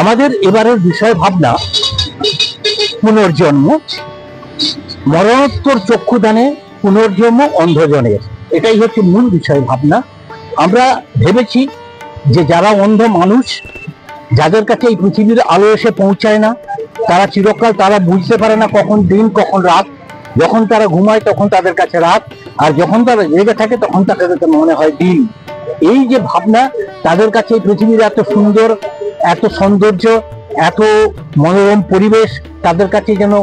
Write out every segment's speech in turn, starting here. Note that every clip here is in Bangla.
আমাদের এবারের বিষয় ভাবনা পুনর্জন্ম, মরণোত্তর চক্ষুদানে পুনর্জন্ম অন্ধজনের, এটাই হচ্ছে মূল বিষয় ভাবনা। আমরা ভেবেছি যে যারা অন্ধ মানুষ, যাদের কাছে এই পৃথিবীর আলো এসে পৌঁছায় না, তারা চিরকাল তারা বুঝতে পারে না কখন দিন কখন রাত। যখন তারা ঘুমায় তখন তাদের কাছে রাত, আর যখন তারা জেগে থাকে তখন তাদের কাছে মনে হয় দিন। এই যে ভাবনা, তাদের কাছে এই পৃথিবীর এত সুন্দর, এত সৌন্দর্য, এত মনোরম পরিবেশ তাদের কাছে যেন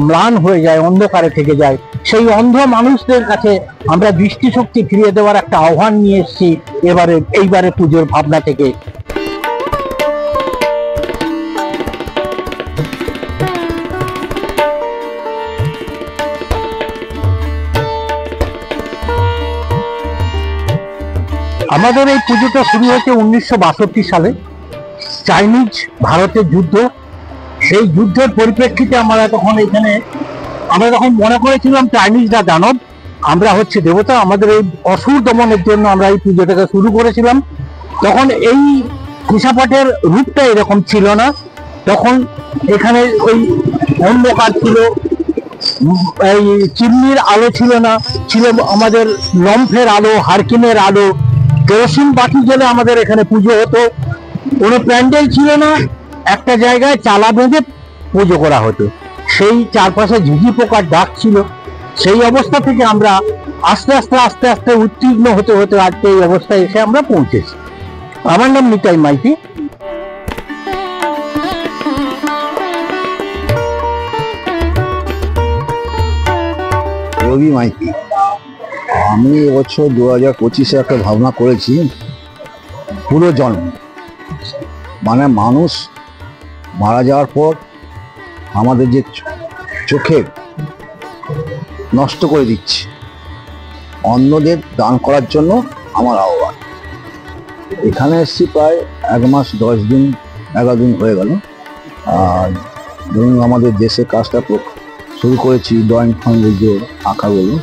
ম্লান হয়ে যায়, অন্ধকারে থেকে যায়। সেই অন্ধ মানুষদের কাছে আমরা দৃষ্টিশক্তি ফিরিয়ে দেওয়ার একটা আহ্বান নিয়ে এসেছি এইবারে পুজোর ভাবনা থেকে। আমাদের এই পুজোটা শুরু হয়েছে 1962 সালে, চাইনিজ ভারতের যুদ্ধ। সেই যুদ্ধের পরিপ্রেক্ষিতে আমরা তখন মনে করেছিলাম চাইনিজরা দানব, আমরা হচ্ছে দেবতা। আমাদের এই অসুর দমনের জন্য আমরা এই পুজোটাকে শুরু করেছিলাম। তখন এই কৃষাপাঠের রূপটা এরকম ছিল না, তখন এখানে ওই অন্ধকার ছিল, এই চিমনির আলো ছিল না, ছিল আমাদের লম্ফের আলো, হারকিনের আলো, কেরোসিন বাতি জ্বলে আমাদের এখানে পুজো হতো। কোনো প্যান্ডেল ছিল না, একটা জায়গায় চালা বেঁধে পুজো করা হতো। সেই চারপাশে ঝিঝি পোকার ডাক ছিল। সেই অবস্থা থেকে আমরা আস্তে আস্তে আস্তে আস্তে উত্তীর্ণ হতে হতে আজকে এই অবস্থায় এসে আমরা পৌঁছেছি। আমার নাম নিতাই মাইতি। রবি মাইতি। আমি এবছর 2025-এ একটা ভাবনা করেছি, পুনর্জন্ম। মানে মানুষ মারা যাওয়ার পর আমাদের যে চোখে নষ্ট করে দিচ্ছে, অন্যদের দান করার জন্য আমার আহ্বান। এখানে এসেছি প্রায় 1 মাস 10 দিন 11 দিন হয়ে গেল। আর ধরুন আমাদের দেশে কাজটা শুরু করেছি ড্রয়িং ফাউন্ডের যে আঁকাগুলো,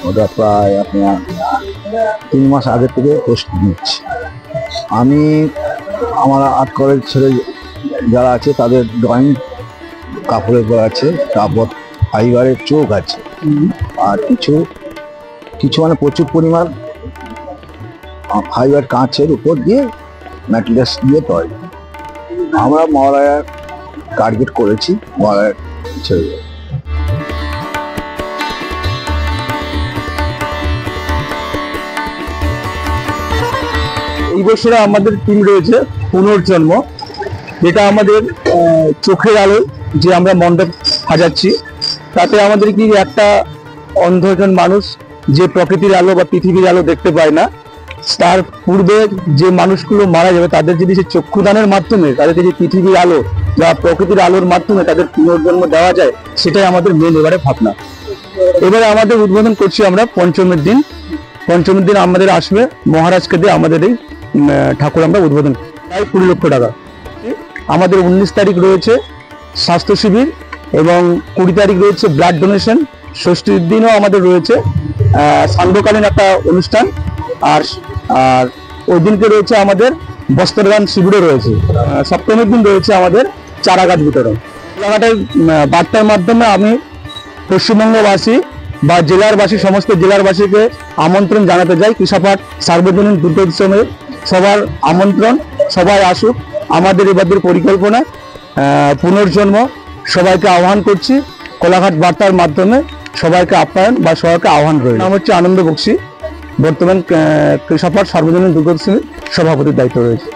ওটা প্রায় আপনার 3 মাস আগে থেকে প্রস্তুত নিচ্ছি। আমি আমার আর্ট কলেজ ছেলে যারা আছে তাদের ড্রয়িং কাপড়ের উপর আছে, তারপর ফাইবারের চোখ আছে, আর কিছু মানে প্রচুর পরিমাণ ফাইবার কাঁচের উপর দিয়ে ম্যাটেরিয়ালস দিয়ে তৈরি। আমরা মহালয়ার টার্গেট করেছি, মহালয়ার ছেলে। এই বছরে আমাদের টিম রয়েছে পুনর্জন্ম, যেটা আমাদের চোখের আলো যে আমরা মণ্ডপ সাজাচ্ছি, তাতে আমাদের কি একটা অন্ধজন মানুষ যে প্রকৃতির আলো বা পৃথিবীর আলো দেখতে পায় না, তার পূর্বে যে মানুষগুলো মারা যাবে তাদের যদি সে চক্ষুদানের মাধ্যমে তাদেরকে যে পৃথিবীর আলো বা প্রকৃতির আলোর মাধ্যমে তাদের পুনর্জন্ম দেওয়া যায়, সেটাই আমাদের মেন এবারে ভাবনা। এবারে আমাদের উদ্বোধন করছি আমরা পঞ্চমীর দিন আমাদের আসবে মহারাজকে দিয়ে আমাদের এই ঠাকুর আমরা উদ্বোধন, প্রায় 20 লক্ষ টাকা। আমাদের 19 তারিখ রয়েছে স্বাস্থ্য শিবির এবং 20 তারিখ রয়েছে ব্লাড ডোনেশন। ষষ্ঠীর দিনও আমাদের রয়েছে সান্ধ্যকালীন একটা অনুষ্ঠান, আর ওই দিনকে রয়েছে আমাদের বস্ত্রদান শিবিরও রয়েছে। সপ্তমীর দিন রয়েছে আমাদের চারা গাছ বিতরণ। এলাকাটায় বার্তার মাধ্যমে আমি পশ্চিমবঙ্গবাসী বা জেলারবাসী, সমস্ত জেলারবাসীকে আমন্ত্রণ জানাতে চাই, কৃষাপাঠ সার্বজনীন দুর্গোৎসবে সবার আমন্ত্রণ, সবাই আসুক। আমাদের এবারের পরিকল্পনা পুনর্জন্ম, সবাইকে আহ্বান করছি কোলাঘাট বার্তার মাধ্যমে, সবাইকে আপ্যায়ন বা সবাইকে আহ্বান রইল। নাম হচ্ছে আনন্দ বক্সি, বর্তমান কৃষাপাঠ সার্বজনীন দুর্গোৎসবের সভাপতির দায়িত্ব রয়েছে।